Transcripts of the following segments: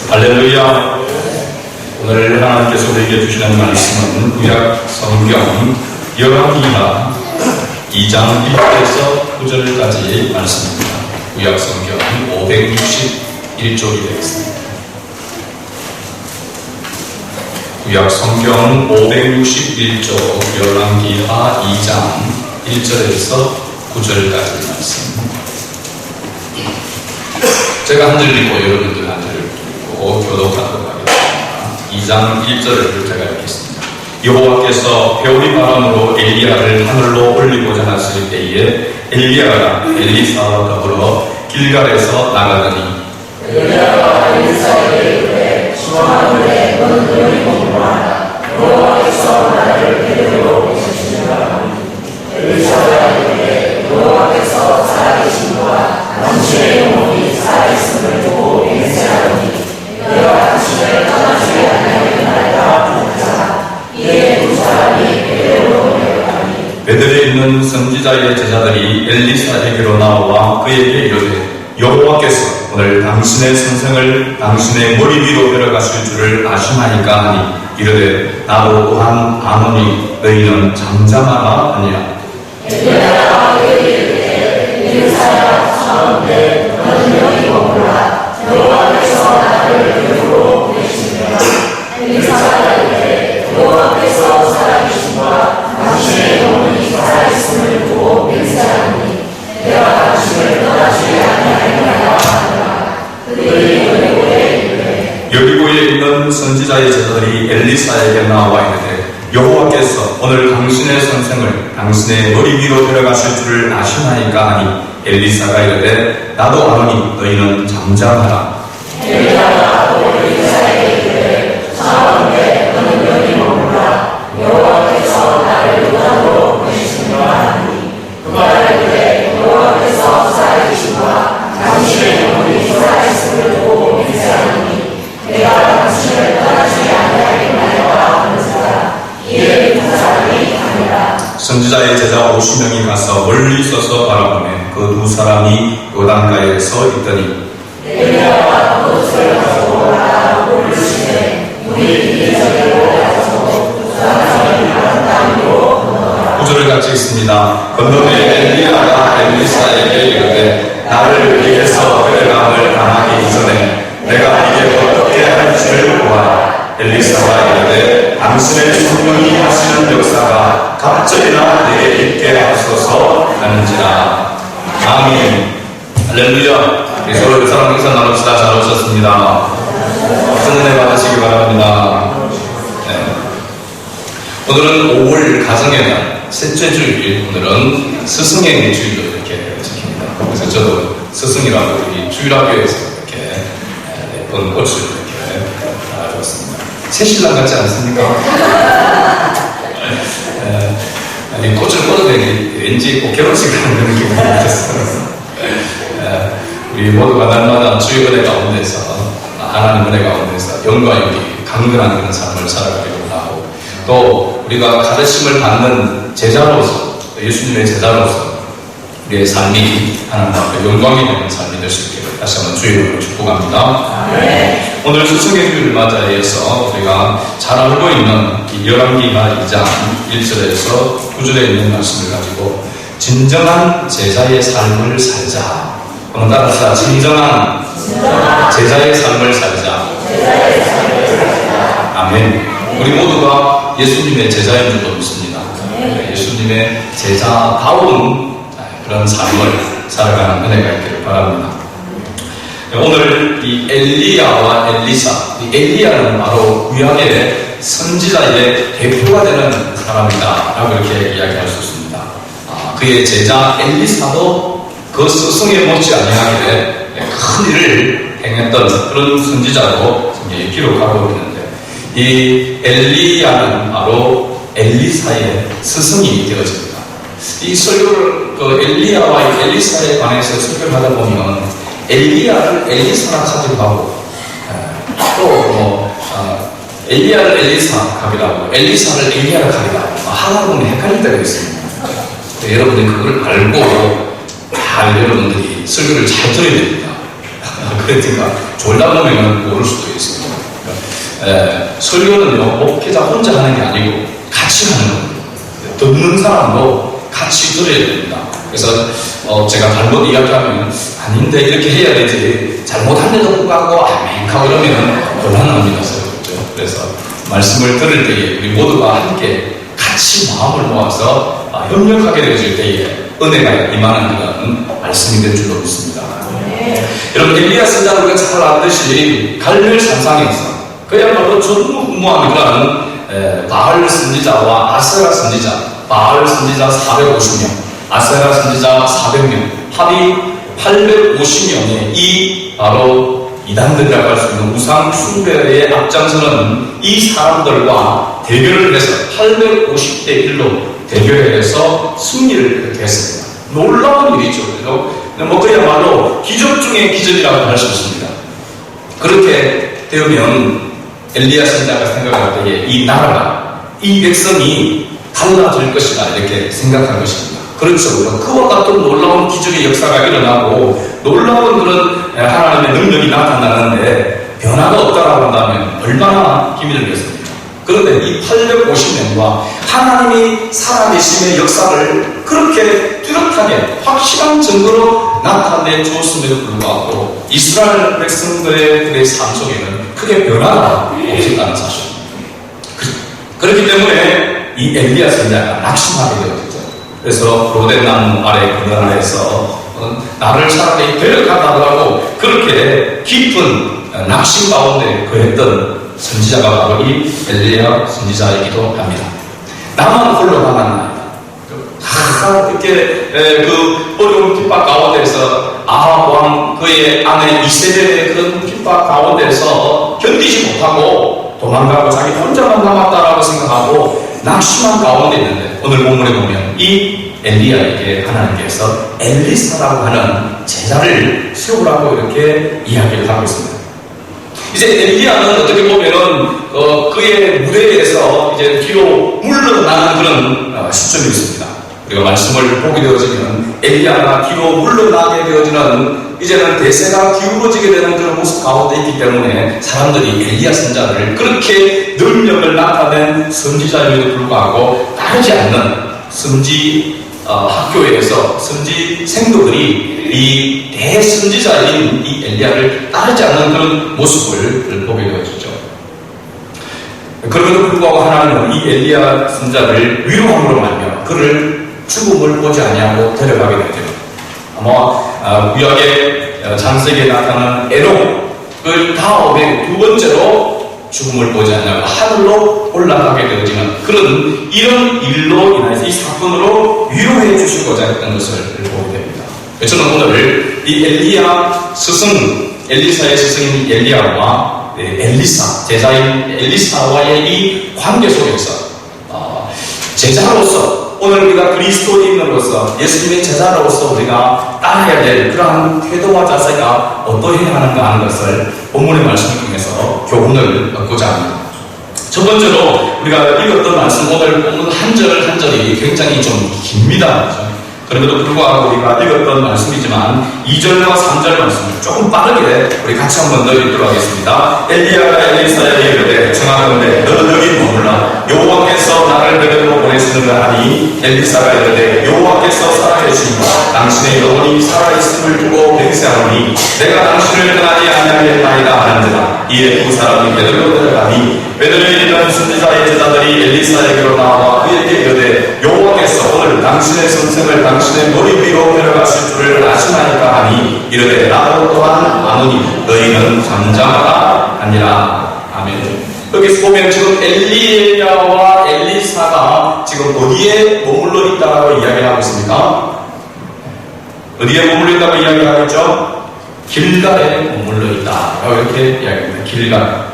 할렐루야. 오늘 하나님께서 우리에게 주시는 말씀은 구약 성경 열왕기하 2장 1절에서 9절까지 말씀입니다. 구약 성경 561쪽이 되겠습니다. 구약 성경 561쪽 열왕기하 2장 1절에서 9절까지 말씀. 제가 한 절 읽고 여러분들 한 절 읽고 교독하도록 하겠습니다. 2장 1절을 제가 읽겠습니다. 여호와께서 배우리 바람으로 엘리야를 하늘로 올리고자 하실 때에 엘리야가 엘리사와 더불어 길갈에서 나가더니 엘리야가 엘리사에게 이르되 주하늘에 너는 너희 공부하라 여호와께서 나를 데리러 오시니라. 엘리사가 이르되 여호와께서 살아계심과 당신의 영혼이 살아있음을 보고 맹세하더니 내가 당신을 떠나지 아니하겠나이다 하자. 이에 두 사람이 베델로 내려가니 베델에 있는 선지자의 제자들이 엘리사에게로 나와 그에게 이르되 여호와께서 오늘 당신의 선생을 당신의 머리 위로 데려가실 줄을 아시나이까 하니 이르되 나도 또한 아노니 너희는 잠잠하라 하니라. 엘리야가 그에게 이르되 엘리사야 사람들 너는 여기 머무라 여호와께서 나를 데리러 오시니라. 엘리사가 이르되 여호와께서 살아계심과 당신의 영혼이 살아있음을 보고 맹세하니 내가 당신을 떠나지 아니하겠나이다 하더라. 그들이 여리고에 이르되 여리고에 있는 선지자의 제자들이 엘리사에게 나와 이르되 여호와께서 오늘 당신의 선생을 당신의 머리 위로 데려가실 줄을 아시나이까 하니 엘리사가 이르되 나도 아노니 너희는 잠잠하라. 엘리야가 또 엘리사에게 이르되 사람들 너는 여기 머무라 여호와께서 나를 요단으로 보내시니라 하니 그가 이르되 여호와께서 살아계심과 당신의 영혼이 살아있음을 보고 맹세하니 내가 당신을 떠나지 아니하겠나이다 하면서라. 이에 두 사람이 가니라. 선지자의 제자 50명이 가서 멀리 서서 바라보매 그 두 사람이 요단가에 서 있더니 엘리야가 봇을 가지고 오라고 부르시되 우리 이리저리로 가서 두 사람이 다른 땅으로 건너가라. 9절을 같이 읽습니다. 건너에 엘리야가 엘리사에게 이르되 나를 위에서 데려감을 당하기 전에 내가 이게 어떻게 할지를 보아라. 엘리사가 이르되 당신의 성령이 하시는 역사가 갑절이나 내게 있게 하소서 하는지라. 아멘. 할렐루야. 서로 그 사람 행사 나눕시다. 잘 오셨습니다. 큰 은혜 받으시기 바랍니다. 네. 오늘은 5월 가정의 날 셋째 주일. 오늘은 스승의 주일로 이렇게 적힙니다. 그래서 저도 스승이라고 우리 주일학교에서 이렇게 예쁜 꽃을 이렇게 달아주었습니다. 새신랑 같지 않습니까? 이 꽃을 꽂아대니 왠지 꼭 결혼식을 하는 그런 기분이 들었어요. 우리 모두가 날마다 주의 은혜 가운데서 하나님 은혜 가운데서 영과 영이 강건한 그런 삶을 살아가기로 하고 또 우리가 가르침을 받는 제자로서 예수님의 제자로서 우리의 삶이 하나님 앞에 영광이 되는 삶이 될 수 있기를 다시 한번 주의 이름으로 축복합니다. 네. 오늘 스승의 주일을 맞이해서 우리가 잘 알고 있는 열왕기하 2장 1절에서 9절에 있는 말씀을 가지고 진정한 제자의 삶을 살자. 오늘 따라서 진정한 제자의 삶을 살자. 아멘. 우리 모두가 예수님의 제자인 줄로 믿습니다. 예수님의 제자다운 그런 삶을 살아가는 은혜가 있기를 바랍니다. 오늘 이 엘리야와 엘리사, 이 엘리야는 바로 구약의 선지자의 대표가 되는 사람이다 라고 이렇게 이야기할 수 있습니다. 그의 제자 엘리사도 그 스승에 못지 아니하게 큰 일을 행했던 그런 선지자로 기록하고 있는데 이 엘리야는 바로 엘리사의 스승이 되어집니다. 이 설교를 엘리야와 엘리사에 관해서 설교를 하다 보면 엘리야를 엘리사라 하기도 하고 또 엘리야를 엘리사 하기도 하고 엘리사를 엘리야라 하기도 하고 하다 보면 헷갈릴 때가 있습니다. 여러분이 그걸 알고 잘 여러분들이 설교를 잘 들어야 됩니다. 그러니까 졸다 보면 모를 수도 있습니다. 설교는요, 목회자 혼자 하는 게 아니고 같이 하는 겁니다. 듣는 사람도 같이 들어야 됩니다. 그래서 제가 잘못 이야기하면 아닌데 이렇게 해야 되지, 잘못한데도 불구하고 아멘 하고 이러면 곤란합니다. 그렇죠? 그래서 말씀을 들을 때에 우리 모두가 함께 같이 마음을 모아서 협력하게 되어질 때에 은혜가 임하는 그런 말씀이 될 줄로 믿습니다. 여러분, 엘리야 선지자 우리가 잘 알듯이 갈멜 산상에서 그야말로 전무후무한 그런 바알 선지자와 아세라 선지자, 바알 선지자 450명, 아세라 선지자 400명, 합이 850명의 이 바로 이단들이라고 할 수 있는 우상 숭배에 앞장서는 이 사람들과 대결을 해서 850대 1로 대결을 해서 승리를 했습니다. 놀라운 일이죠. 그야말로 기적 중의 기적이라고 할 수 있습니다. 그렇게 되면 엘리야 선지자가 생각할 때에 이 나라가, 이 백성이 달라질 것이다 이렇게 생각한 것입니다. 그렇죠. 그와 같은 놀라운 기적의 역사가 일어나고 놀라운 그런 하나님의 능력이 나타나는데 변화가 없다라고 한다면 얼마나 힘이 들겠습니까? 그런데 이 850년과 하나님이 살아계심의 역사를 그렇게 뚜렷하게 확실한 증거로 나타내 주었음에도 불구하고 이스라엘 백성들의 삶 속에는 크게 변화가 없었다는 사실입니다. 그렇기 때문에 이 엘리야 선지자가 낙심하게 되었죠. 그래서 로덴 나무 아래 그늘 아래에서 나를 차라리 배력하다고 그렇게 깊은 낙심 가운데 거했던 선지자가 바로 이 엘리야 선지자이기도 합니다. 나만 홀로 남았나이다. 다 이렇게 그 어려운 핍박 가운데서 아합 왕 그의 아내 이세벨의 그런 핍박 가운데서 견디지 못하고 도망가고 자기 혼자만 남았다라고 생각하고 낙심한 가운데 있는데 오늘 본문에 보면 이 엘리야에게 하나님께서 엘리사라고 하는 제자를 세우라고 이렇게 이야기를 하고 있습니다. 이제 엘리야는 어떻게 보면은 그의 무대에서 이제 뒤로 물러나는 그런 시점이 있습니다. 우리가 말씀을 보게 되어지면 엘리야가 뒤로 물러나게 되어지는 이제는 대세가 기울어지게 되는 그런 모습 가운데 있기 때문에 사람들이 엘리야 선지자를 그렇게 능력을 나타낸 선지자임에도 불구하고 따르지 않는 선지 학교에서 선지 생도들이 이 대선지자인 이 엘리야를 따르지 않는 그런 모습을 보게 되어지죠. 그럼에도 불구하고 하나님은 이 엘리야 선지자를 위로함으로 말며 그를 죽음을 보지 아니하고 데려가게 되죠. 아마 구약의 창세기에 나타나는 에녹 그 다음에 두 번째로 죽음을 보지 않냐고 하늘로 올라가게 되어지는 그런 이런 일로 인해서 이 사건으로 위로해 주시고자 했던 것을 보게 됩니다. 저는 오늘 이 엘리야 스승, 엘리사의 스승인 엘리야와 엘리사, 제자인 엘리사와의 이 관계 속에서 제자로서 오늘 우리가 그리스도인으로서 예수님의 제자로서 우리가 따라야 될 그러한 태도와 자세가 어떠해야 하는가 하는 것을 본문의 말씀을 통해서 교훈을 얻고자 합니다. 첫 번째로 우리가 읽었던 말씀 오늘 본문 한 절 한 절이 굉장히 좀 깁니다. 그럼에도 불구하고 우리가 읽었던 말씀이지만 2절과 3절 말씀을 조금 빠르게 우리 같이 한번 더 읽도록 하겠습니다. 엘리야가 엘리사에게 이르되 청하건대 너는 여기 머물라 여호와께서 나를 너희로 보내시느라 하니 엘리사가 이르되 여호와께서 살아계시니 당신의 영혼이 살아있음을 두고 맹세하노니 내가 당신을 떠나지 아니하겠나이다 하는지라. 이에 두 사람이 베들로 데려가니 베들에 있는 선지자의 제자들이 엘리사에게로 나와 그에게 이르되 여호와께서 오늘 당신의 선생을 당신의 머리 위로 데려가실 줄을 아시나이까 하니 이르되 나도 또한 아노니 너희는 잠잠하라 하니라. 아멘. 여기서 보면 지금 엘리야와 엘리사가 지금 어디에 머물러 있다고 이야기하고 있습니까? 어디에 머물러 있다고 이야기하겠죠? 길갈에 머물러 있다라고 이렇게 이야기합니다. 길갈.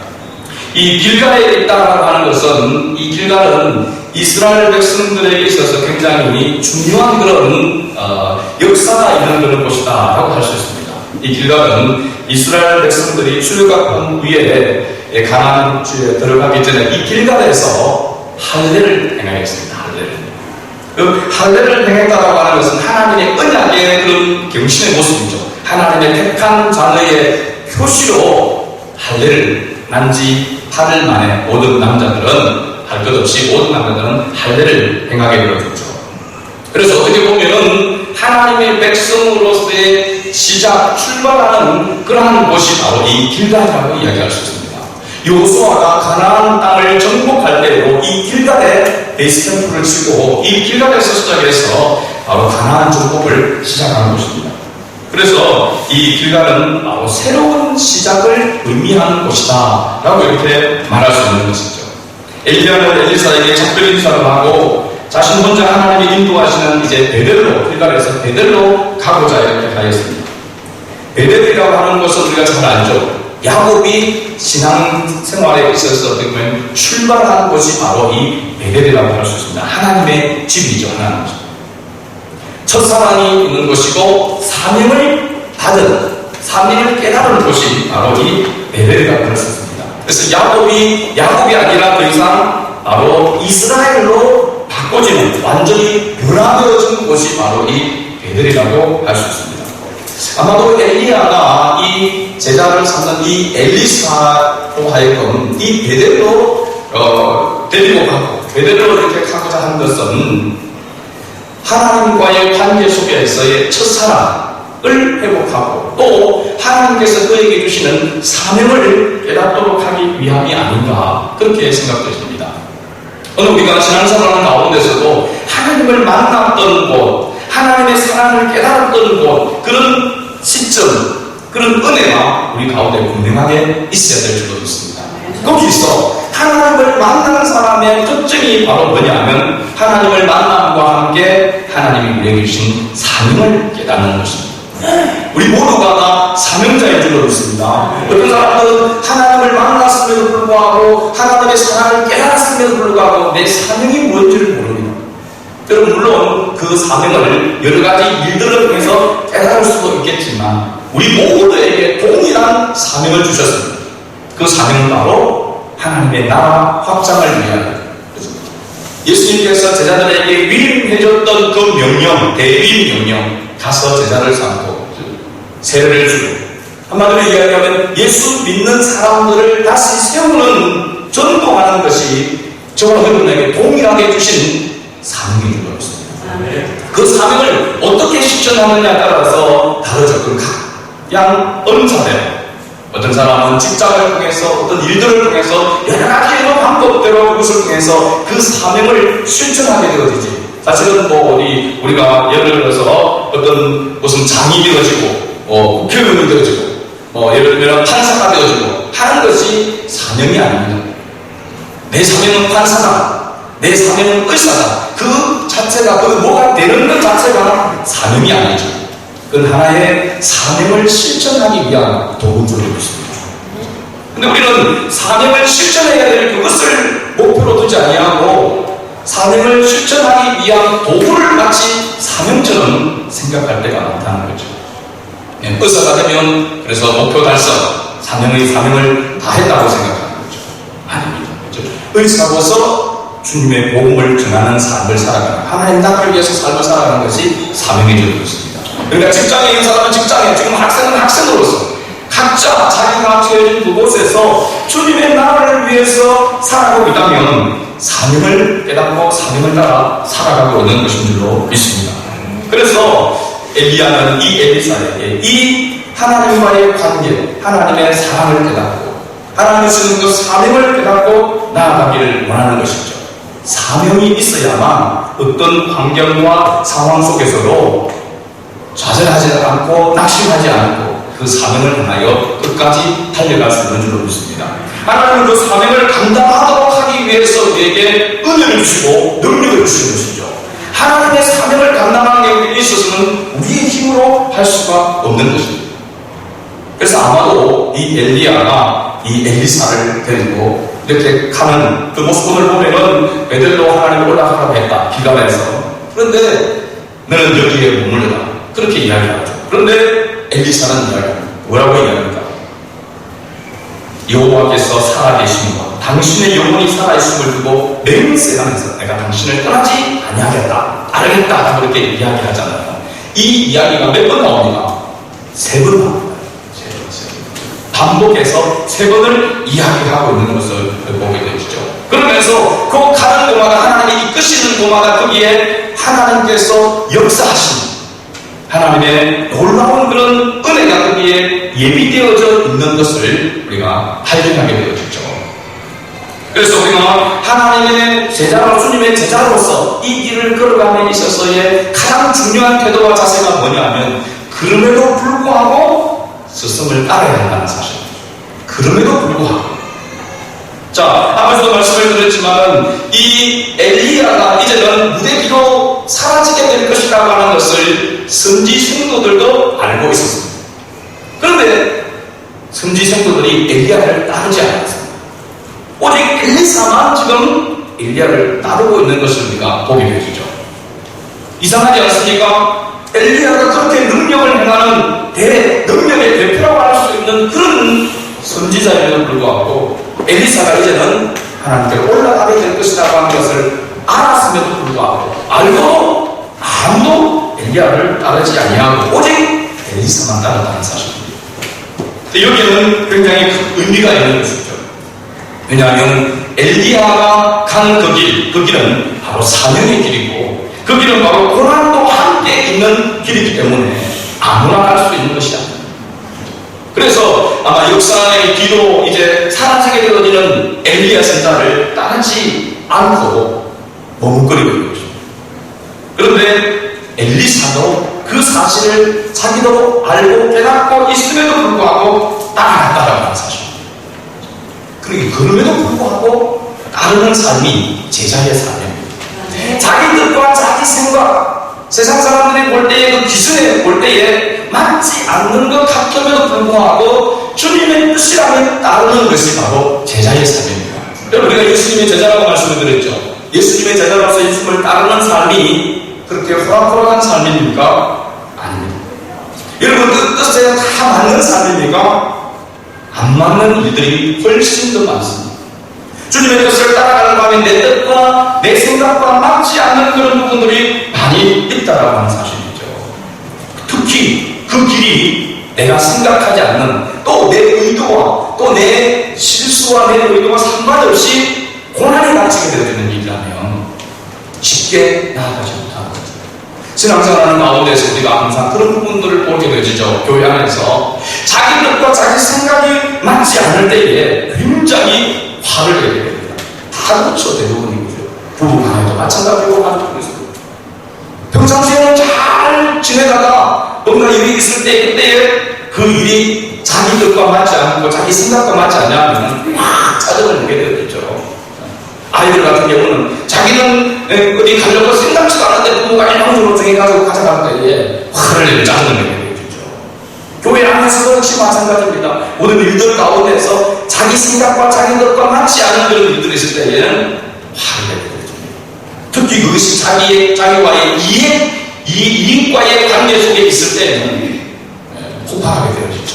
이 길갈에 있다라고 하는 것은 이 길갈은 이스라엘 백성들에게 있어서 굉장히 중요한 그런 역사가 있는 그런 곳이다라고 할 수 있습니다. 이 길갈은 이스라엘 백성들이 출애굽한 후에 가나안 지에 들어가기 전에 이 길갈에서 할례를 행하였습니다. 그 할례를 행했다라고 하는 것은 하나님의 언약의 그런 경신의 모습이죠. 하나님의 택한 자녀의 표시로 할례를 난지 8일 만에 모든 남자들은 할 것 없이 모든 남자들은 할례를 행하게 되었죠. 그래서 어떻게 보면은 하나님의 백성으로서의 시작, 출발하는 그러한 곳이 바로 이 길갈이라고 이야기할 수 있습니다. 여호수아가 가나안 땅을 정복할 때로 이 길갈에 베이스 캠프를 치고 이 길갈에서 시작해서 바로 가나안 정복을 시작하는 곳입니다. 그래서 이 길갈은 바로 새로운 시작을 의미하는 곳이다 라고 이렇게 말할 수 있는 것이죠. 엘리야는 엘리사에게 작별 인사를 하고 자신 혼자 하나님이 인도하시는 이제 베델로, 길갈에서 베델로 가고자 이렇게 하였습니다. 베델이라고 하는 것은 우리가 잘 알죠. 야곱이 신앙생활에 있어서 어떻게 보면 출발하는 곳이 바로 이 베델이라고 할 수 있습니다. 하나님의 집이죠. 하나님의 집. 첫사랑이 있는 곳이고 사명을 받은, 사명을 깨달은 곳이 바로 이 베델이라고 할 수 있습니다. 그래서 야곱이 아니라 더 이상 바로 이스라엘로 바꿔지는, 완전히 변화되어진 곳이 바로 이 베델이라고 할 수 있습니다. 아마도 엘리야가 이 제자를 삼는 이 엘리사로 하여금 이 베델로 데리고 가고 베델로 이렇게 가고자 한 것은 하나님과의 관계 속에서의 첫사랑을 회복하고 또 하나님께서 그에게 주시는 사명을 깨닫도록 하기 위함이 아닌가 그렇게 생각되십니다. 오늘 우리가 신앙생활 가운데서도 하나님을 만났던 곳, 하나님의 사랑을 깨달았던 곳, 그런 시점, 그런 은혜가 우리 가운데 분명하게 있어야 될 줄로 믿습니다. 거기서 하나님을 만난 사람의 특징이 바로 뭐냐면 하나님을 만남과 함께 하나님이 우리에게 주신 사명을 깨닫는 것입니다. 우리 모두가 다 사명자인 줄로 믿습니다. 어떤 사람들은 하나님을 만났음에도 불구하고 하나님의 사랑을 깨달았음에도 불구하고 내 사명이 뭔지를 모릅니다. 여러분 물론 그 사명을 여러 가지 일들을 통해서 깨달을 수도 있겠지만 우리 모두에게 동일한 사명을 주셨습니다. 그 사명은 바로 하나님의 나라 확장을 위한 예수님께서 제자들에게 위임해줬던 그 명령, 대위 명령, 가서 제자를 삼고 세례를 주고 한마디로 이야기하면 예수 믿는 사람들을 다시 세우는 전도하는 것이 저와 여러분에게 동일하게 주신 사명인 줄 알았습니다. 그 사명을 어떻게 실천하느냐에 따라서 다르죠. 그 각 언사대로 어떤 사람은 직장을 통해서 어떤 일들을 통해서 여러 가지 방법대로 그것을 통해서 그 사명을 실천하게 되어지지. 사실은 우리가 예를 들어서 어떤 무슨 장이 되어지고 국회의원이 되어지고 예를 들면 판사가 되어지고 하는 것이 사명이 아닙니다. 내 사명은 판사다, 내 사명은 의사다, 그 자체가 그 뭐가 되는 것 자체가 사명이 아니죠. 그건 하나의 사명을 실천하기 위한 도구인 줄로 믿습니다. 근데 우리는 사명을 실천해야 될 그것을 목표로 두지 아니하고 사명을 실천하기 위한 도구를 마치 사명처럼 생각할 때가 많다는 거죠. 의사가 되면 그래서 목표 달성, 사명을 다 했다고 생각하는 거죠. 아닙니다. 그렇죠? 의사로서 주님의 복음을 전하는 삶을 살아가는, 하나님 나라를 위해서 삶을 살아가는 것이 사명이 되는 것입니다. 그러니까 직장에 있는 사람은 직장에, 지금 학생은 학생으로서 각자 자기가 처해진 그곳에서 주님의 나라를 위해서 살아가고 있다면 사명을 깨닫고 사명을 따라 살아가고 있는 것인 줄로 믿습니다. 그래서 엘리야는 이 엘리사에게 이 하나님과의 관계, 하나님의 사랑을 깨닫고 하나님이 주는 그 사명을 깨닫고 나아가기를 원하는 것이죠. 사명이 있어야만 어떤 환경과 상황 속에서도 좌절하지 않고 낙심하지 않고 그 사명을 향하여 끝까지 달려갈 수 있는 줄로 믿습니다. 하나님은 그 사명을 감당하도록 하기 위해서 우리에게 은혜를 주시고 능력을 주시는 것이죠. 하나님의 사명을 감당하는 데 있어서는 우리의 힘으로 할 수가 없는 것입니다. 그래서 아마도 이 엘리야가 이 엘리사를 데리고 이렇게 가는 그 모습 오늘 보면은 베델로 하나님을 올라가라고 했다, 길갈에서. 그런데 너는 여기에 머물러라, 그렇게 이야기하죠. 그런데 엘리사는 이야기합니다. 뭐라고 이야기합니까? 여호와께서 살아계심과 당신의 영혼이 살아있음을 두고 맹세하면서 내가 당신을 떠나지 아니하겠다, 알겠다, 그렇게 이야기하잖아요. 이 이야기가 몇 번 나옵니까? 3번 나옵니다. 반복해서 3번을 이야기하고 있는 것을 보게 되시죠. 그러면서 그 가는 곳마다 하나님이 이끄시는 곳마다 거기에 하나님께서 역사하시는 하나님의 놀라운 그런 은혜가 거기에 예비되어져 있는 것을 우리가 발견하게 되어지죠. 그래서 우리가 하나님의 제자로, 주님의 제자로서 이 길을 걸어가는 데 있어서의 가장 중요한 태도와 자세가 뭐냐면 그럼에도 불구하고 스승을 따라야 한다는 사실입니다. 그럼에도 불구하고. 자, 앞에서도 말씀을 드렸지만 이 엘리야가 이제는 무대 뒤로 사라지게 될 것이라고 하는 것을 선지 성도들도 알고 있었습니다. 그런데 선지 성도들이 엘리야를 따르지 않았습니다. 오직 엘리사만 지금 엘리야를 따르고 있는 것을 우리가 보게 되죠. 이상하지 않습니까? 엘리야가 그렇게 능력을 행하는 능력의 대표라고 할 수 있는 그런 선지자임에도 불구하고 엘리사가 이제는 하나님께로 올라가게 될 것이라고 하는 것을 알았음에도 불구하고 알고 아무도 엘리야를 따르지 아니하고 오직 엘리사만 따랐다는 사실입니다. 여기에는 굉장히 큰 의미가 있는 것이죠. 왜냐하면 엘리야가 가는 그 길은 바로 사명의 길이고 그 길은 바로 고난도 함께 있는 길이기 때문에 아무나 갈 수 있는 것이 아닙니다. 그래서 아마 역사의 뒤로 이제 사라지게 되어지는 엘리야 선자를 따르지 않고 머뭇거리고 있는 것입니다. 그런데 엘리사도 그 사실을 자기도 알고 깨닫고 있음에도 불구하고 따라갔다는 사실입니다. 그러니까 그럼에도 불구하고 따르는 삶이 제자의 삶입니다. 자기 뜻과 자기 생각, 세상 사람들이 볼 때에 그 기준에 볼 때에 맞지 않는 것 같음에도 불구하고 주님의 뜻이라면 따르는 것이 바로 제자의 삶입니다. 여러분, 우리가 예수님의 제자라고 말씀을 드렸죠. 예수님의 제자로서 예수님을 따르는 삶이 그렇게 호락호락한 삶입니까? 아닙니다. 여러분, 그 뜻에 다 맞는 삶입니까? 안 맞는 일들이 훨씬 더 많습니다. 주님의 뜻을 따라가는 밤에 내 뜻과 내 생각과 맞지 않는 그런 부분들이 많이 있다라고 하는 사실이죠. 특히 그 길이 내가 생각하지 않는 또 내 의도와 또 내 실수와 내 의도와 상관없이 고난이 닥치게 되어지는 일이라면 쉽게 나아가지 못하는 거죠. 신앙생활하는 가운데서 우리가 항상 그런 부분들을 보게 되어지죠. 교회 안에서 자기 뜻과 자기 생각이 맞지 않을 때에 굉장히 화를 내게 됩니다. 다 그렇죠. 대부분이고요. 부부간에도 마찬가지고 가족에서도. 평상시에는 잘 지내다가 뭔가 일이 있을 때 그때에 그 일이 자기 뜻과 맞지 않고 자기 생각과 맞지 않냐면 막 짜증을 내게 되겠죠. 아이들 같은 경우는 자기는 어디 가려고 생각지도 않았는데 부모가 일방적으로 정해가지고 가져갈 때에 화를 내고 짜증을 내게 되죠. 교회 안에서도 역시 마찬가지입니다. 모든 일들 가운데서 자기 생각과 자기 뜻과 맞지 않은 그런 일들이 있을 때에는 화를 내게 되죠. 특히 그것이 자기와의 이익과의 관계 속에 있을 때는 폭발하게 되어지죠.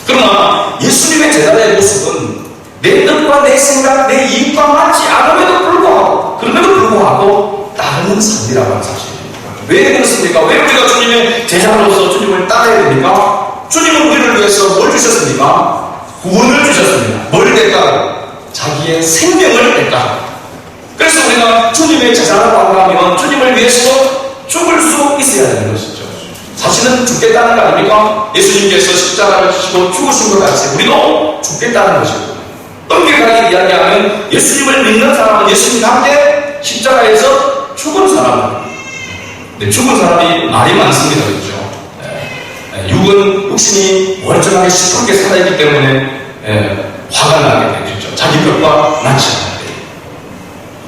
그러나 예수님의 제자의 모습은 내 뜻과 내 생각, 내 이익과 맞지 않음에도 불구하고 그럼에도 불구하고 따르는 삶이라고 하는 사실입니다. 왜 그렇습니까? 왜 우리가 주님의 제자로서 주님을 따라야 됩니까? 주님은 우리를 위해서 뭘 주셨습니까? 구원을 주셨습니다. 뭘 대가로? 자기의 생명을 대가로. 그래서 우리가 주님의 제자라고 한다면 주님을 위해서 죽을 수 있어야 되는 것이죠. 사실은 죽겠다는 거 아닙니까? 예수님께서 십자가를 지시고 죽으신 것 같이 우리도 죽겠다는 것이고 엄격하게 이야기하면 예수님을 믿는 사람은 예수님과 함께 십자가에서 죽은 사람입니다. 근데 죽은 사람이 말이 많습니다. 그렇죠? 육신이 멀쩡하게 시끄럽게 살아있기 때문에 화가 나게 되죠. 자기 것과 맞지 않을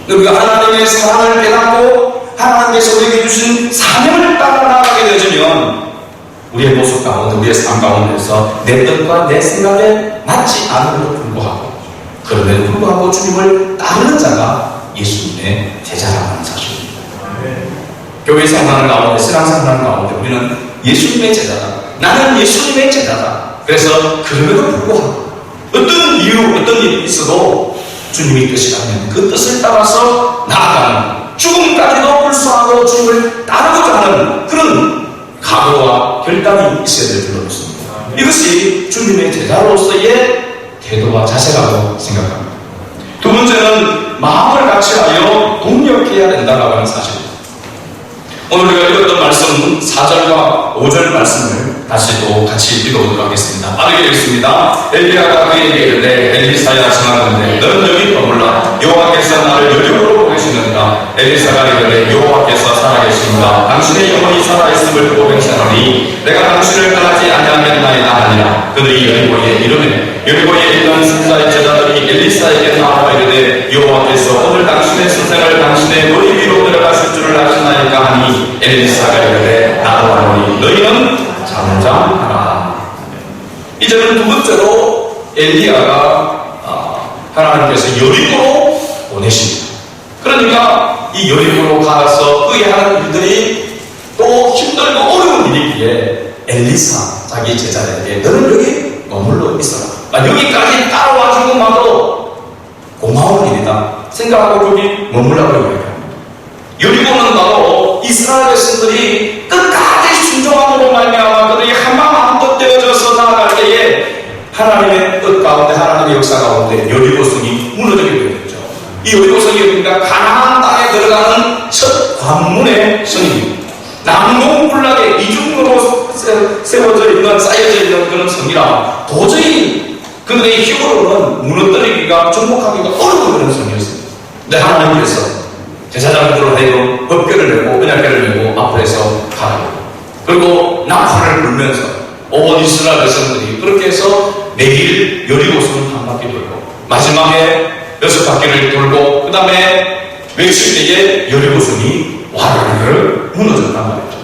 때. 우리가 하나님의 사랑을 깨닫고 하나님께서 우리에게 주신 사명을 따라 나가게 되어지면 우리의 모습 가운데, 우리의 삶 가운데서 내 뜻과 내 생각에 맞지 않음에도 불구하고 그럼에도 불구하고 주님을 따르는 자가 예수님의 제자라고 하는 사실입니다. 교회 생활하는 가운데, 신앙생활하는 가운데 우리는 예수님의 제자다. 나는 예수님의 제자다. 그래서 그럼에도 불구하고 어떤 이유, 어떤 일이 있어도 주님의 뜻이라면 그 뜻을 따라서 나아가는 죽음까지도 불수하고 주님을 따르고자 하는 그런 각오와 결단이 있어야 될 줄로 믿습니다. 이것이 주님의 제자로서의 태도와 자세라고 생각합니다. 두 번째는 마음을 같이하여 동력해야 된다고 하는 사실입니다. 오늘 우리가 읽었던 말씀 4절과 5절 말씀을 다시 또 같이 읽어보도록 하겠습니다. 빠르게 읽습니다. 엘리야가 그에게 이르되 엘리사야 청하건대 너는 여기 머물라. 여호와께서 나를 여리고로 보내시느니라. 엘리사가 이르되 여호와께서 살아계신다. 당신의 영혼이 살아있음을 두고 맹세하노니 내가 당신을 떠나지 아니하겠나이다 하니라. 그들이 여리고에 이르매 여리고에 있는 순사의 제자들이 엘리사에게 나와 이르되 여호와께서 오늘 당신의 선생을 당신의 머리 위로 들어가실 줄을 아시나이까 하니 엘리사가 이르되 나도 아노니 너희는 잠잠하라. 이제는 두 번째로 엘리야가 하나님께서 여리고로 보내십니다. 그러니까 이 여리고로 가서 그의 하는 일들이 또 힘들고 어려운 일이기에 엘리사 자기 제자에게 너는 여기 머물러 있어라. 여기까지 따라와주고 마도 고마운 일이다 생각하고 여기 머물라고 얘기합니다. 여리고는 바로 이스라엘 백성들이 끝까지 순종함으로 말미암아 그들이 한마음 뜻되어져서 나아갈 때에 하나님의 뜻 가운데 하나님의 역사 가운데 여리고성이 무너지게 되었죠. 이 여리고성이 그러니까 가나안 땅에 들어가는 첫 관문의 성입니다. 남동불락의 이중으로 세워져 있는 쌓여져 있는 그런 성이라 도저히 그들의 힘으로는 무너뜨리기가 정복하기가 어려운 그런 성이었습니다. 근데 하나님께서 제사장들로 하여금 법궤를 내고 언약궤를 내고 앞에서 가라고 그리고 나팔을 불면서 온 이스라엘 백성들이 그렇게 해서 매일 여리고성을 한 바퀴 돌고 마지막에 6바퀴를 돌고 그 다음에 외칠 때에 여리고성이 와르르 무너졌단 말이죠.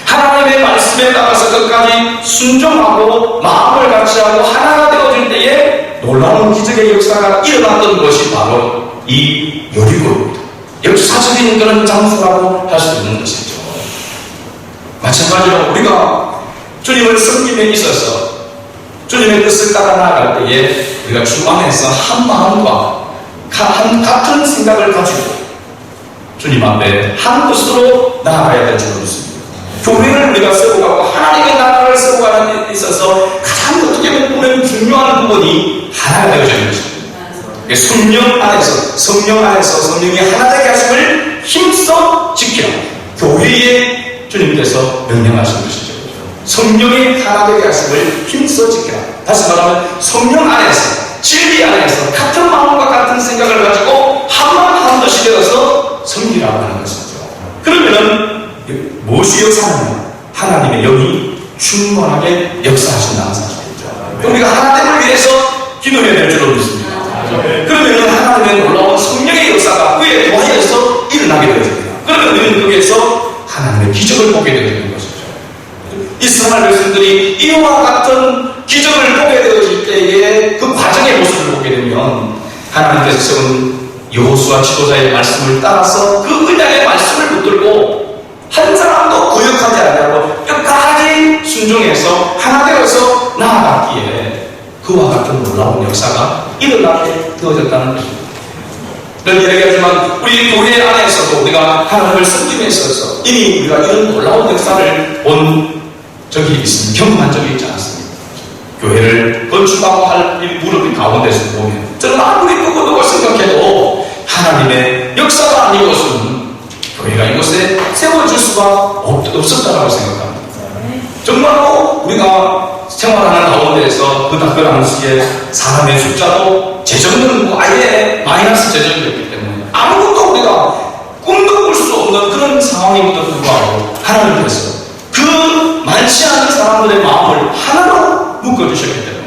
하나님의 말씀에 따라서 끝까지 순종하고 마음을 같이하고 하나가 되어질 때에 놀라운 기적의 역사가 일어났던 것이 바로 이 여리고입니다. 역사적인 그런 장소라고 할 수 있는 것이죠. 마찬가지로 우리가 주님을 섬김에 있어서 주님의 뜻을 따라 나아갈 때에 우리가 주 안에서 한 마음과 같은 생각을 가지고 주님 앞에 한 뜻으로 나아가야 될 줄 믿습니다. 교회를 우리가 세워가고 하나님의 나라를 세워가는 데 있어서 가장 어떻게 보면 중요한 부분이 하나가 되어져 있는 것입니다. 성령 안에서 성령이 하나 되게 하심을 힘써 지키라. 교회에 주님께서 명령하신 것이죠. 성령이 하나 되게 하심을 힘써 지키라. 다시 말하면 성령 안에서 진리 안에서 같은 마음과 같은 생각을 가지고 한마음 한 뜻이 되어서 섬기라고 하는 것이죠. 그러면은 무엇이 역사하냐? 하나님의 영이 충만하게 역사하신다는 사실이죠. 우리가 하나님을 위해서 기도해야 될 줄로 믿습니다. 그러면 하나님의 놀라운 성령의 역사가 그에 더하여서 일어나게 되어집니다. 그러면 우리는 거기에서 하나님의 기적을 보게 되는 것이죠. 이스라엘 백성들이 이와 같은 기적을 보게 되어질 때에 그 과정의 모습을 보게 되면 하나님께서 세운 여호수아 지도자의 말씀을 따라서 그 언약의 말씀을 붙들고 한 사람도 거역하지 않냐고 끝까지 순종해서 하나 되어서 나아갔기에 그와 같은 놀라운 역사가 일어나게 되어졌다는 것입니다. 늘 이야기하지만 우리 교회 안에서도 우리가 하나님을 섬김에 있어서 이미 우리가 이런 놀라운 역사를 본 적이 있습니다. 경험한 적이 있지 않습니까? 교회를 건축하고 할 무릎이 가운데서 보면 저는 아무리 누구누구 생각해도 하나님의 역사가 아니고서는 교회가 이곳에 세워질 수가 없었다고 생각합니다. 정말로 우리가 생활하는 가운데에서 그 당시에 사람의 숫자도 재정은 아예 마이너스 재정이었기 때문에 아무것도 우리가 꿈도 꿀 수 없는 그런 상황임에도 불구하고 하나님께서 그 많지 않은 사람들의 마음을 하나로 묶어주셨기 때문에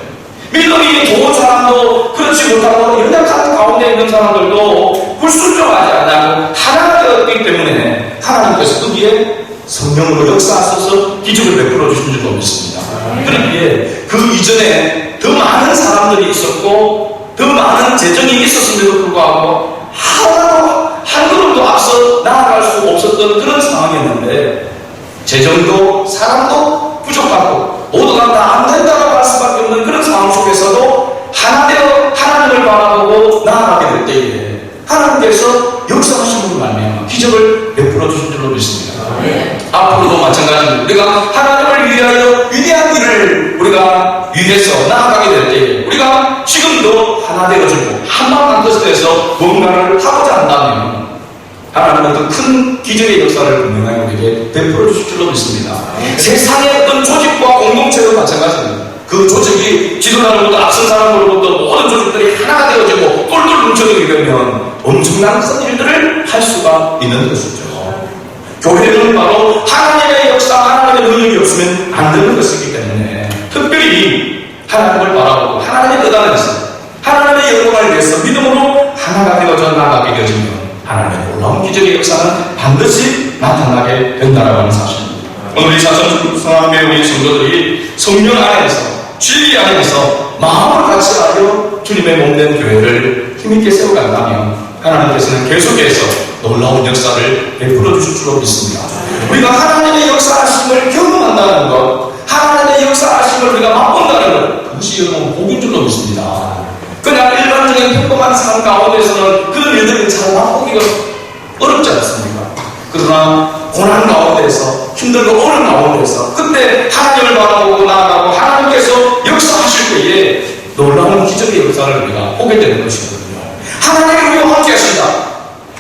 믿음이 좋은 사람도 그렇지 못하고 연약한 가운데 있는 사람들도 불순종하지 않고 하나가 되었기 때문에 하나님께서 거기에 성령으로 역사하셔서 기적을 베풀어 주신 줄로 믿습니다. 그러기에 그 이전에 더 많은 사람들이 있었고 더 많은 재정이 있었음에도 불구하고 하나도 한 걸음도 앞서 나아갈 수 없었던 그런 상황이었는데 재정도 사람도 부족하고 모두가 다 안 된다고 할 수밖에 없는 그런 상황 속에서도 하나 되어 하나님을 바라보고 나아가게 될 때에 하나님께서 역사하심으로 말미암아 기적을 베풀어 주신 줄로 믿습니다. 앞으로도 마찬가지입니다. 우리가 하나님을 위하여 위대한 일을 우리가 위해서 나아가게 될 때에 우리가 지금도 하나 되어지고 한방 한 것에 대해서 뭔가를 하고자 한다면 하나님은 그 큰 기적의 역사를 분명하게 우리에게 베풀어 주실 줄로 믿습니다. 세상의 어떤 조직과 공동체도 마찬가지입니다. 그 조직이 지도자로부터 앞선 사람으로부터 모든 조직들이 하나가 되어지고 똘똘 뭉쳐지게 되면 엄청난 큰 일들을 할 수가 있는 것이죠. 교회는 바로 하나님의 역사, 하나님의 능력이 없으면 안 되는 것이기 때문에 특별히 하나님을 바라보고 하나님의 뜻 안에서 하나님의 영광을 위해서 믿음으로 하나가 되어져 나가게 되어지면 하나님의 놀라운 기적의 역사는 반드시 나타나게 된다라고 하는 사실입니다. 오늘 이 사성교회 우리 성도들이 성령 안에서 진리 안에서 마음을 같이 하여 주님의 몸된 교회를 힘있게 세워간다면 하나님께서는 계속해서 놀라운 역사를 베풀어 주실 줄로 믿습니다. 우리가 하나님의 역사하심을 경험한다는 것, 하나님의 역사하심을 우리가 맛본다는 것, 그것이 여러분 복인 줄로 믿습니다. 그냥 일반적인 평범한 삶 가운데서는 그런 일들이 잘 맛보기가 어렵지 않습니까? 그러나 고난 가운데서 힘들고 어려운 가운데서 그때 하나님을 바라보고 나아가고 하나님께서 역사하실 때에 놀라운 기적의 역사를 우리가 보게 되는 것이거든요. 하나님이 우리와 함께 하신다.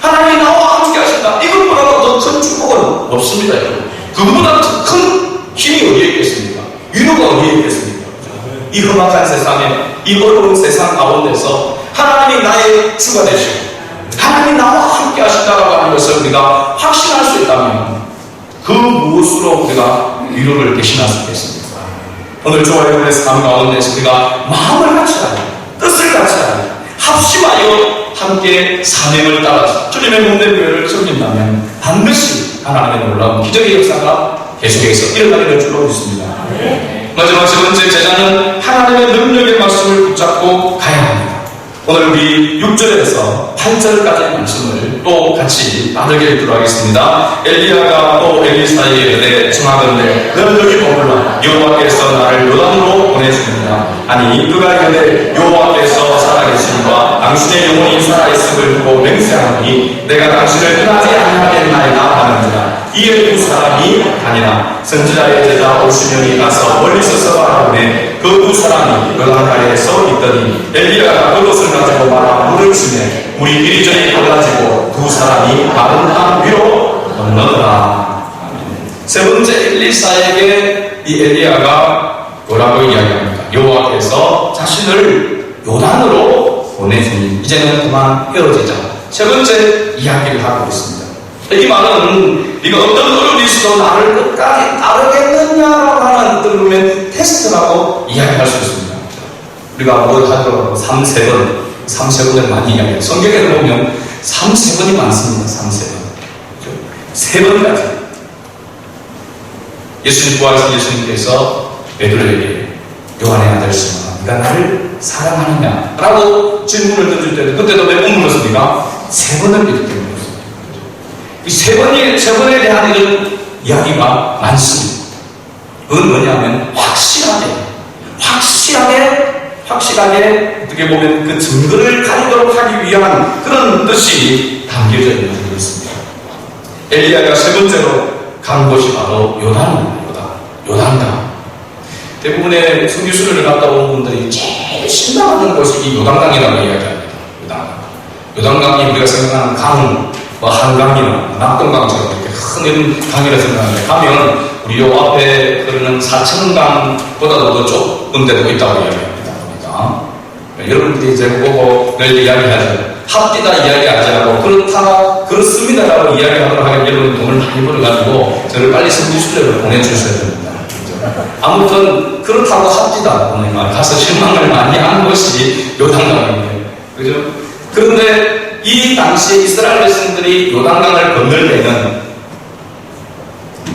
하나님이 나와 함께 하신다. 이것보다 더 큰 축복은 없습니다. 여러분. 그것보다 더 큰 힘이 어디에 있겠습니까? 위로가 어디에 있겠습니까? 이 험악한 세상에, 이 어려운 세상 가운데서 하나님이 나의 주가 되시고 하나님이 나와 함께 하신다고 하는 것을 우리가 확신할 수 있다면 그 무엇으로 우리가 위로를 대신할 수 있겠습니까? 오늘 저와 여러분의 삶 가운데서 우리가 마음을 같이 하여 뜻을 같이 하여 합심하여 함께 사명을 따라서 주님의 몸된 교회를 섬긴다면 반드시 하나님의 놀라운 기적의 역사가 계속해서 일어나게 될 줄로 믿습니다. 마지막 세 번째, 제자는 하나님의 능력의 말씀을 붙잡고 가야 합니다. 오늘 우리 6절에서 8절까지의 말씀을 또 같이 나누게 읽도록 하겠습니다. 엘리야가 또 엘리사에게 이르되 청하건대 너는 여기 머물라. 여호와께서 나를 요단으로 보내주느니라. 아니 그가 이르되 여호와께서 살아계심과 당신의 영혼이 살아있음을 두고 맹세하노니 내가 당신을 떠나지 아니하겠나이다 하는지라. 이에 두 사람이 아니라 선지자의 제자 50명이 가서 멀리 서서 바라보매 그 두 사람이 요단가에서 있더니 엘리야가 그것을 가지고 말아 물을 주매 물이 이리저리 갈라지고 두 사람이 다른 땅 위로 건너더라. 세 번째, 엘리사에게 이 엘리야가 뭐라고 이야기합니까? 여호와께서 자신을 요단으로 보내주니 이제는 그만 헤어지자. 세 번째 이야기를 하고 있습니다. 이 말은 네가 어떤 어려움이 있어도 나를 끝까지 따르겠느냐라고 하는 어떤 의미의 테스트라고 이야기할 수 있습니다. 우리가 뭘 하더라도 3-3번을 많이 이야기해요. 성경에 보면 3-3번이 많습니다. 3-3번. 3번까지. 예수님 부활하신 예수님께서 베드로에게 요한의 아들 시몬아 네가 나를 사랑하느냐? 라고 질문을 던질 때도 그때도 몇 번 물었습니까? 3번을 믿기 때문에 이 세 번에 대한 이런 이야기가 많습니다. 그건 뭐냐면 확실하게 어떻게 보면 그 증거를 가지도록 하기 위한 그런 뜻이 담겨져 있는 것입니다. 엘리야가 세 번째로 간 곳이 바로 요단강. 대부분의 성교수를 갔다 온 분들이 제일 신나하는 곳이 이 요단강이라고 이야기합니다. 요단강이 우리가 생각하는 강, 한강이나 낙동강처럼 이렇게 큰 이런 강이라 생각하는데 가면 우리 요 앞에 흐르는 사천강보다도 더 좁은 데도 있다고 이야기합니다. 그러니까 여러분들이 이제 보고 늘 이야기하죠. 합디다 이야기하지 않고 그렇습니다라고 이야기하도록 하면 여러분 돈을 많이 벌어가지고 저를 빨리 성지순례로 보내주셔야 됩니다. 그렇죠? 아무튼 그렇다고 합디다 보니까 가서 실망을 많이 한 것이 요단강인데, 그죠? 그런데 이 당시에 이스라엘 백성들이 요단강을 건널 때는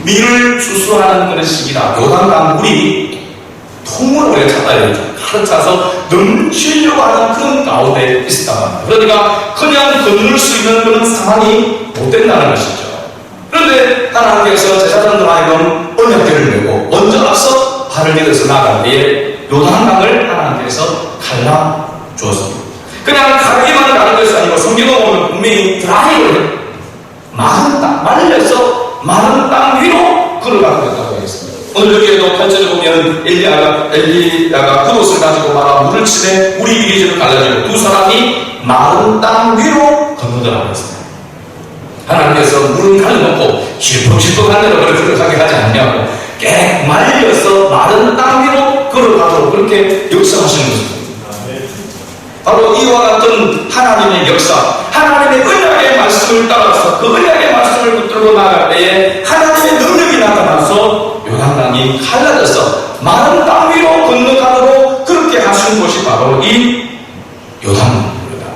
밀을 수수하는 그런 시기라 요단강 물이 통으로 우리가 찾아야 되죠. 가득 차서 넘치려고 하는 그런 가운데 있었다고 합니다. 그러니까 그냥 건널 수 있는 그런 상황이 못 된다는 것이죠. 그런데 하나님께서 제사장들 하여금 언약궤를 메고 먼저 앞서 발을 내려서 나갈 때에 요단강을 하나님께서 갈라 주었습니다. 그냥 가기만 가는 것이 아니고 성경을 보면 분명히 드라이브를 마른 땅, 말려서 마른 땅 위로 걸어가고 있다고 했습니다. 오늘 여기에도 8절에 보면 엘리야가 그릇을 가지고 말아 물을 치되 물이 이리저리 갈라지고 두 사람이 마른 땅 위로 건너더라고 했습니다. 하나님께서 물은 갈라놓고 실퍽실퍽 하늘로 그렇게 들어가게 하지 않냐고 깨 말려서 마른 땅 위로 걸어가도록 그렇게 역사하시는 것입니다. 바로 이와 같은 하나님의 역사, 하나님의 언약의 말씀을 따라서 그 언약의 말씀을 붙들고 나갈 때에 하나님의 능력이 나타나서 요단강이 갈라져서 마른 땅 위로 건너가도록 그렇게 하신 곳이 바로 이 요단강입니다.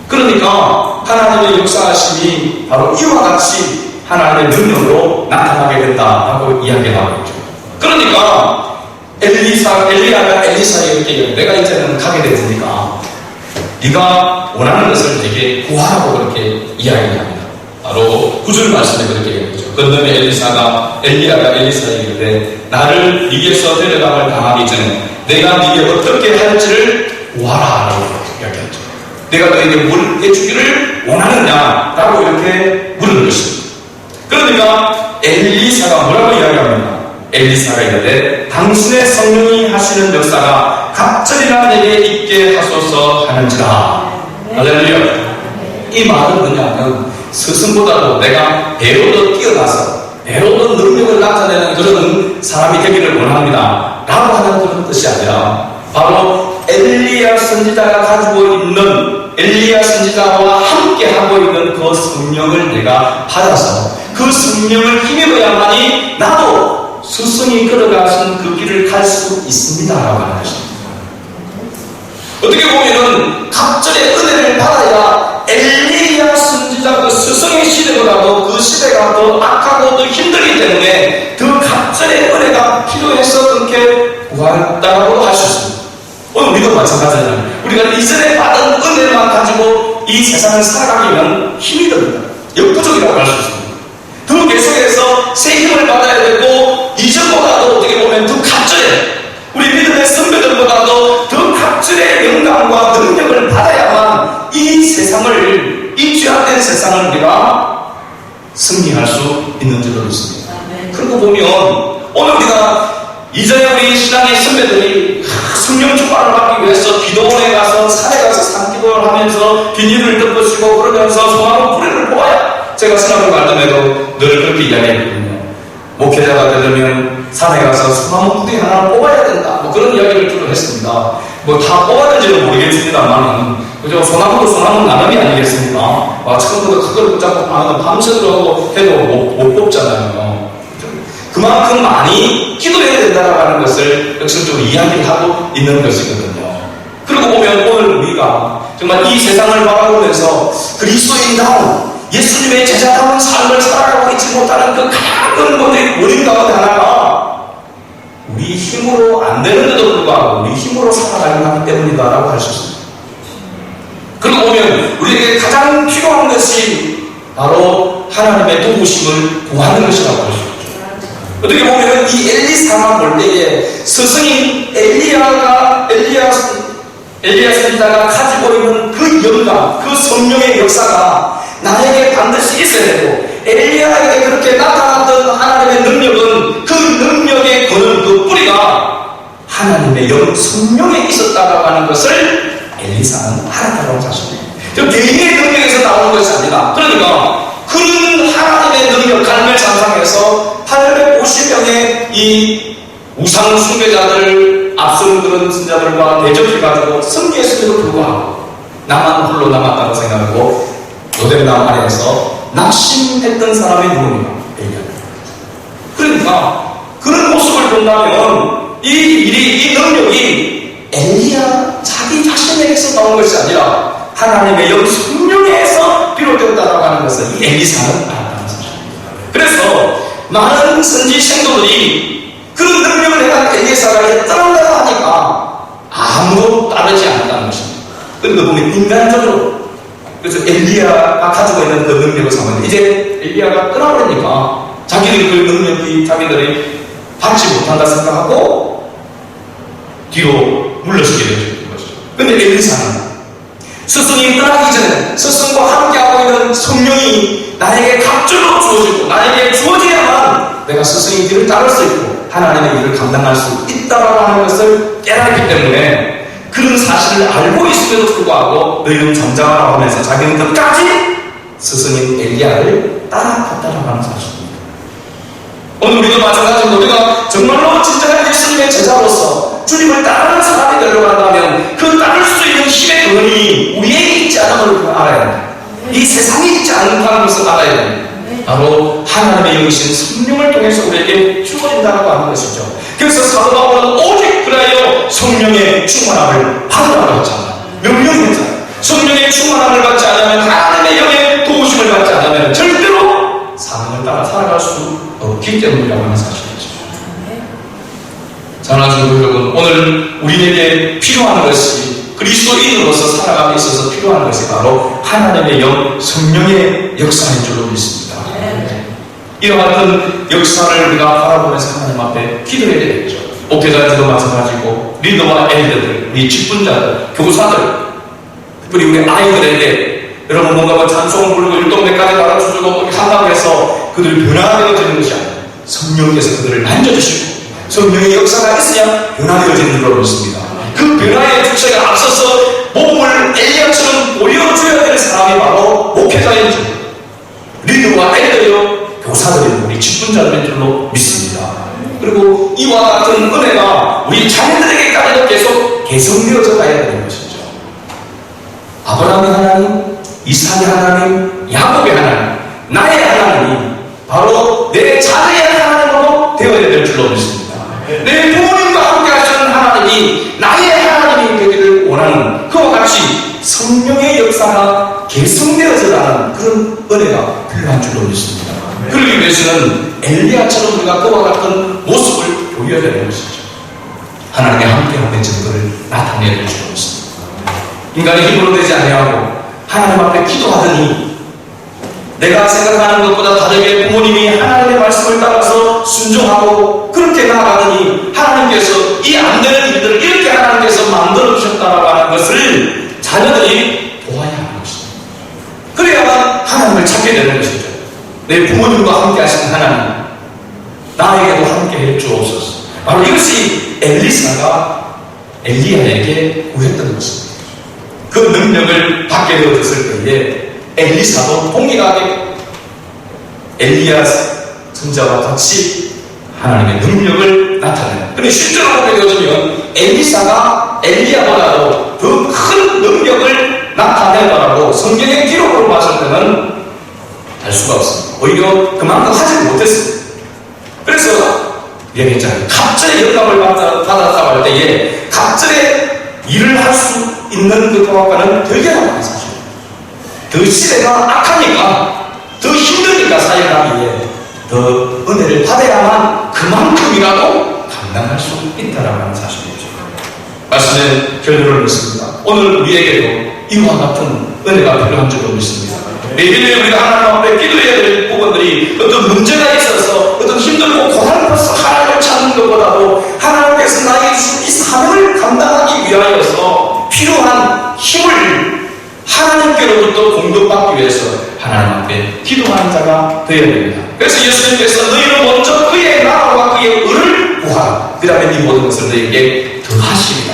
그러니까 하나님의 역사하심이 바로 이와 같이 하나님의 능력으로 나타나게 된다라고 이야기하고 있죠. 그러니까 엘리야가 엘리사에게 얘기해요. 내가 이제는 가게 됐으니까 네가 원하는 것을 내게 구하라고 그렇게 이야기합니다. 바로 9절 말씀에 그렇게 얘기하죠. 건너면 엘리야가 엘리사에게 이르되 나를 네게서 데려감을 당하기 전에 내가 네게 어떻게 할지를 구하라라고 이야기했죠. 내가 너에게 뭘 해주기를 원하느냐라고 이렇게 물은 것입니다. 그러니까 엘리사가 뭐라고 이야기합니까? 엘리사가 이르되 당신의 성령이 하시는 역사가 갑절이나 내게 있게 하소서 하는지라. 할렐루야. 이 말은 뭐냐면 스승보다도 내가 배로도 뛰어나서 배로도 능력을 나타내는 그런 사람이 되기를 원합니다 라고 하는 그런 뜻이 아니라 바로 엘리야 선지자가 가지고 있는 엘리야 선지자와 함께 하고 있는 그 성령을 내가 받아서 그 성령을 힘입어야만이 나도 스승이 걸어가신 그 길을 갈 수 있습니다라고 하는 것입니다. 어떻게 보면은 갑절의 은혜를 받아야 엘리야 선지자 그 스승의 시대보다도 그 시대가 더 악하고 더 힘들기 때문에 그 갑절의 은혜가 필요해서 그렇게 구한다고 할 수 있습니다. 오늘 우리도 마찬가지잖아요. 우리가 이전에 받은 은혜만 가지고 이 세상을 살아가기는 힘이 듭니다. 역부족이라고 할 수 있습니다. 그 계속해서 새 힘을 받아야 되고 이전보다도 어떻게 보면 더 갑절에 우리 믿음의 선배들보다도 더 갑절의 영광과 능력을 받아야만 이 세상을 이 죄악된 세상을 우리가 승리할 수 있는 줄로 믿습니다. 그러고 보면 오늘 우리가 이전에 우리 신앙의 선배들이 성령 충만을 받기 위해서 기도원에 가서 산에 가서 산기도를 하면서 비닐을 덮어주고 그러면서 소나무 뿌리를 뽑아야 제가 신학을 말씀에도 늘 그렇게 이야기했거든요. 목회자가 되려면 산에 가서 소나무 뿌리 하나 뽑아야 된다. 뭐 그런 이야기를 주로 했습니다. 뭐 다 뽑았는지는 모르겠습니다만, 그죠? 소나무도 소나무 나눔이 아니겠습니까? 처음부터 그걸 붙잡고 밤새도록 해도 못 뽑잖아요. 그만큼 많이 기도해야 된다고 하는 것을 역설적으로 이야기를 하고 있는 것이거든요. 그러고 보면 오늘 우리가 정말 이 세상을 바라보면서 그리스도인다운 예수님의 제자다운 삶을 살아가고 있지 못하는 그 가장 큰 원인 가운데 하나가 우리 힘으로 안 되는데도 불구하고 우리 힘으로 살아가려고 하기 때문이다라고 할 수 있습니다. 그러고 보면 우리에게 가장 필요한 것이 바로 하나님의 도우심을 구하는 것이라고 할 수 있습니다. 어떻게 보면 이 엘리사가 볼 때에 스승인 엘리야 선지자가 가지고 있는 그 영광, 그 성령의 역사가 나에게 반드시 있어야 되고 엘리야에게 그렇게 나타났던 하나님의 능력은 그 능력의 그 뿌리가 하나님의 성령에 있었다고 하는 것을 엘리사는 알았다고 하십니다. 개인의 능력에서 나오는 것이 아니다. 그러니까 그런 하나님의 능력 갈멜산상에서 850명의 이 우상 숭배자들 앞선 그런 신자들과 대적해가지고 승리했음에도 불구하고 나만 홀로 남았다고 생각하고 요단강 아래에서 낙심했던 사람이 누구냐? 엘리야입니다. 그러니까 그런 모습을 본다면 이 능력이 엘리야 자기 자신에게서 나온 것이 아니라 하나님의 성령에서 비롯되었다고 하는 것을 이 엘리사는 알았다는 사실입니다. 그래서 많은 선지 생도들이 그런 능력을 해간 엘리사가 떠난다고 하니까 아무도 따르지 않았다는 것입니다. 그런데 보면 인간적으로 그래서 엘리야가 가지고 있는 그 능력을 삼았는데 이제 엘리야가 떠나버리니까 자기들이 그 능력이 자기들이 받지 못한다 생각하고 뒤로 물러서게 되는 것이죠. 근데 엘리사는 스승이 떠나기 전에 스승과 함께하고 있는 성령이 나에게 갑절로 주어지고 나에게 주어져야만 내가 스승의 길을 따를 수 있고 하나님의 일을 감당할 수 있다고 하는 것을 깨닫기 때문에 그런 사실을 알고 있음에도 불구하고 너희는 잠잠하라고 하면서 자기는 끝까지 스승인 엘리야를 따라갔다라고 하는 사실입니다. 오늘 우리도 마찬가지로 우리가 정말로 진정한 예수님의 제자로서 주님을 따르는 사람이 되려고 한다면 그 따를 수 있는 힘의 근원이 우리에게 있지 않은 걸 알아야 합니다. 이 세상에 있지 않다는 것을 알아야 됩니다. 바로 하나님의 영이신 성령을 통해서 우리에게 주어진다고 하는 것이죠. 그래서 사도 바울은 오직 그라여 성령의 충만함을 받으라고 했잖아요. 명령했잖아요. 성령의 충만함을 받지 않으면 하나님의 영의 도우심을 받지 않으면 절대로 사명을 따라 살아갈 수 없기 때문이라고 하는 사실이죠. 사랑하는 여러분, 오늘 우리에게 필요한 것이 그리스도인으로서 살아감에 있어서 필요한 것이 바로 하나님의 영, 성령의 역사인 줄로 믿습니다. 이와 같은 역사를 우리가 바라보면서 하나님 앞에 기도해야 되겠죠. 목회자들도 마찬가지고 리더와 엘더들, 우리 직분자들, 교사들, 특별히 우리 아이들에게 여러분 뭔가 찬송 부르고 율동대까지 가르쳐주고 한다고 해서 그들 변화되어지는 것이 아니라 성령께서 그들을 만져주시고 성령의 역사가 있어야 변화되어지는 줄로 믿습니다. 그 변화의 주체가 앞서서 몸을 엘리야처럼 보여줘야 될 사람이 바로 목회자인 줄, 리더와 엘더요 교사들인 우리 직분자들인 줄로 믿습니다. 그리고 이와 같은 은혜가 우리 자녀들에게까지도 계속 개성되어져 가야 되는 것이죠. 아브라함의 하나님, 이삭의 하나님, 야곱의 하나님, 나의 하나님이 바로 내 자녀의 하나님으로 되어야 될 줄로 믿습니다. 내 부모님과 함께 하시는 하나님이 나의 하나님이 되기를 원하는 그와 같이 성령의 역사가 개성되어져 가는 그런 은혜가 필요한 줄로 믿습니다. 그러기 위해서는 엘리야처럼 우리가 그와 같은 모습을 보여야 되는 것이죠. 하나님의 함께하는 증거를 나타내야 될 줄로 믿습니다. 인간의 힘으로 되지 아니하고 하나님 앞에 기도하더니 내가 생각하는 것보다 다르게 부모님이 하나님의 말씀을 따라서 순종하고 그렇게 나아가더니 하나님께서 이 안 되는 일들을 이렇게 하나님께서 만들어 주셨다고 하는 것을 자녀들이 보아야 하는 것입니다. 그래야만 하나님을 찾게 되는 것이죠. 내 부모님과 함께 하신 하나님, 나에게도 함께 해 주옵소서. 바로 이것이 엘리사가 엘리야에게 구했던 것입니다. 그 능력을 받게 되어졌을 때에 엘리사도 동일하게 엘리야 선자와 같이 하나님의 능력을 나타내요. 그런데 실제로 보게 되어지면 엘리사가 엘리야보다도 더 큰 능력을 나타내더라도 성경의 기록으로 봤을 때는 알 수가 없습니다. 오히려 그만큼 하지 못했어요. 그래서 얘기했잖아요. 갑절의 영감을 받았다고 할 때에 갑절의 일을 할 수 있는 것과는 되게 다른 사실이에요. 더 시대가 악하니까 더 힘드니까 살아가기에 더 은혜를 받아야만 그만큼이라도 감당할 수 있다라는 하는 사실이죠. 말씀의 결론을 믿습니다. 오늘 우리에게도 이와 같은 은혜가 필요한 줄로 믿습니다. 매일매일 우리가 하나님 앞에 기도해야 될 부분들이 어떤 문제가 있어서 어떤 힘들고 고난으로서 하나님을 찾는 것보다도 하나님께서 나에게 주신 이 사명을 감당하기 위하여서 필요한 힘을 하나님께로부터 공급받기 위해서 하나님 앞에 기도하는 자가 되어야 됩니다. 그래서 예수님께서 너희는 먼저 그의 나라와 그의 의를 구하라. 그 다음에 이 모든 것을 너희에게 더하십니다.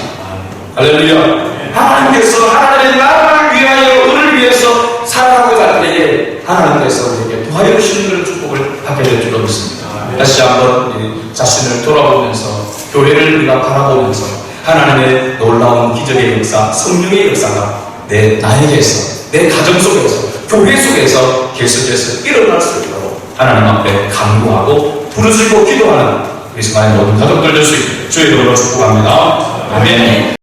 할렐루야. 하나님께서 하나님의 나라를 위하여 의를 위해서 살아가고자 할 때에 하나님께서 우리에게 더하여 주시는 그런 축복을 받게 될 줄로 믿습니다. 다시 한번 우리 자신을 돌아보면서 교회를 우리가 바라보면서 하나님의 놀라운 기적의 역사, 성령의 역사가 나에게서, 내 가정 속에서, 교회 속에서 계속해서 일어날 수 있도록 하나님 앞에 간구하고 부르짖고 기도하는 우리 성도의 모든 가족들 될 수 있도록 주의 이름으로 축복합니다. 아멘.